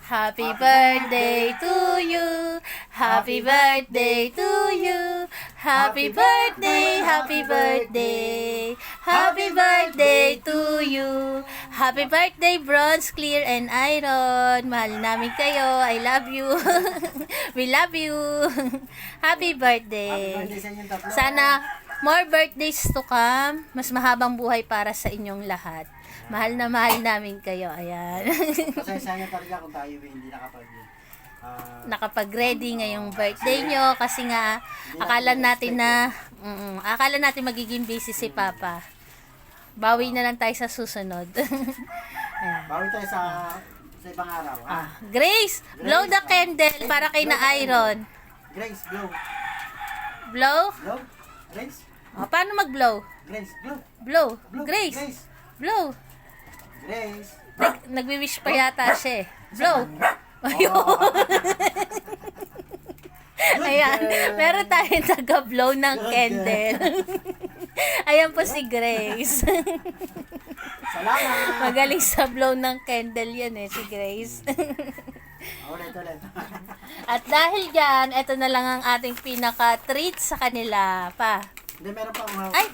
Happy birthday to you. Happy birthday to you. Happy birthday, happy birthday. Happy birthday to you. Happy birthday, Bronze, Clear, and Iron. Mahal namin kayo. I love you. We love you. Happy birthday. Sana more birthdays to come. Mas mahabang buhay para sa inyong lahat. Mahal na mahal namin kayo. Ayan. Pasensya na talaga kung tayo hindi Nakapag-ready ngayong birthday nyo kasi nga akala natin magiging busy si Papa. Bawi na lang tayo sa susunod. Ayan. Bawi tayo sa ibang araw. Grace, blow the candle para kay na Iron. Grace, blow. Blow? Blow? Grace? Paano mag-blow? Grace, blow. Blow. Blow. Grace. Blow. Grace. Nagwi-wish pa yata siya eh. Blow. Ayun. Ayan. Meron tayong taga-blow ng candle. Ayan po si Grace. Salamat. Magaling sa blow ng candle yan eh, si Grace. Ulit. At dahil dyan, ito na lang ang ating pinaka-treat sa kanila. Hindi, meron pa akong Ay,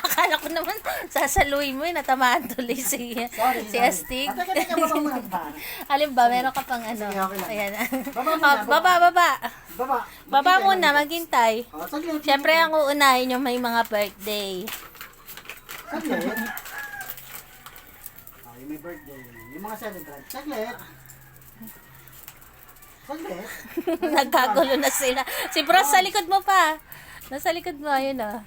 akala ko naman, sasaluhin mo natamaan tuloy si Astig. Teka, baba muna ba? Alin ba, meron ka pang ano? Sige, okay lang. Ayan. Baba muna, Baba. Baba muna, maghintay. Saglit. Siyempre, ang uunahin yung may mga birthday. Saglit. Yung may birthday. Yung mga celebrant. Saglit. Nagkagulo na sila. Si Bros, sa likod mo pa. Nasa likod mo, ayun ah.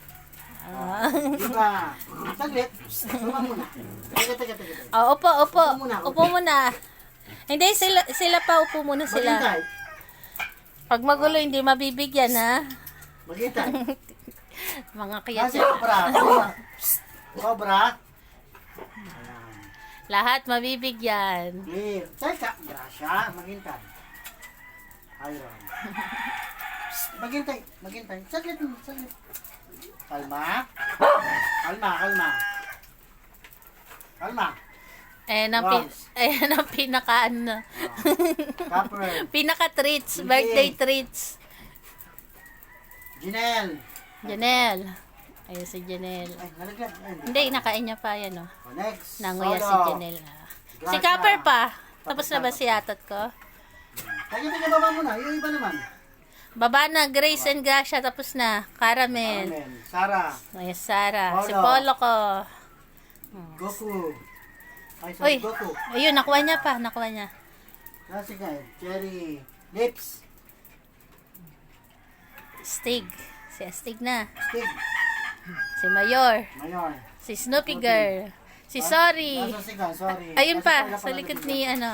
Diba? Saglit. Baba muna. Teka. Upo. Upo muna. Upo muna. Hindi, sila pa. Upo muna sila. Maghintay. Pag magulo, hindi mabibigyan, ha? Maghintay. Mga kiyat. Kasi Cobra. Lahat mabibigyan. Clear. Teka. Grasya. Maghintay. Iron. Maghintay. Saglit. Kalma. Ayan ang pinaka ano. Copper. Pinaka treats, birthday treats. Janelle. Ayun si Janelle. Ay, nalaglag. Hindi, nakain niya pa yan, oh. Next. Nanguya si Solo. Janelle. Si Copper pa. Tapos na ba si atot ko? Teka, baba muna. Yung iba naman. Baba na, Grace and Gracia, tapos na. Caramel. Amen. Sarah. Ay, Sarah. Si Polo. Polo ko. Goku. Ay, Uy, sorry, Goku. ayun, nakuha niya pa. Sige, Cherry. Lips. Stig. Si Astig na. Stick. Si Mayor. Mayor. Si Snoopy Girl. Si Sorry. Nasa siga, sorry. Ayun Nasa pa, pala sa pala likod nabigyan. ni ano.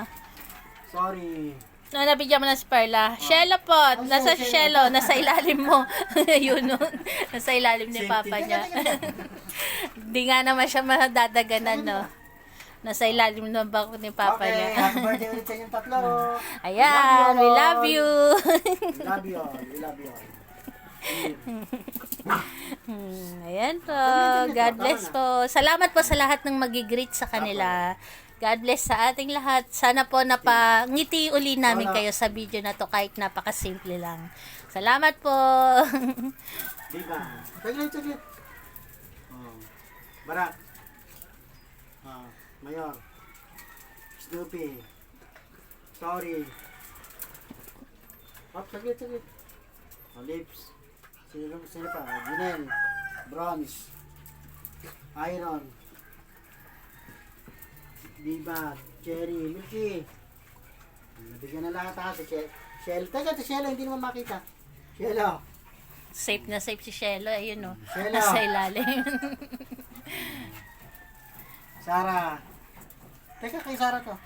Sorry. Nabigyan mo na si Perla. Shelo po. Nasa si Shelo. Nasa ilalim mo. Ayun nun. Nasa ilalim ni Papa niya. Hindi nga naman siya madadaganan, no? Nasa ilalim ng bangko ni Papa Okay, niya. happy birthday ulit sa inyong tatlo. Ayan, we love you. We love you all. Ayan po. God bless po. Salamat po sa lahat ng magigreet sa kanila. God bless sa ating lahat. Sana po napangiti uli namin kayo sa video na to kahit napakasimple lang. Salamat po. Diba? Saglit. Barak. Mayor. Snoopy. Sorry. Saglit. Lips. Sino pa? Janelle. Bronze. Iron. Diba? Cherry. Milky. Nabigyan na lahat si Shell. Teka, si Shell hindi naman makita. Shell. Safe na safe si Shelo. Ayun o. Shelo. Nasa ilalim. Sarah. Teka, kay Sarah to.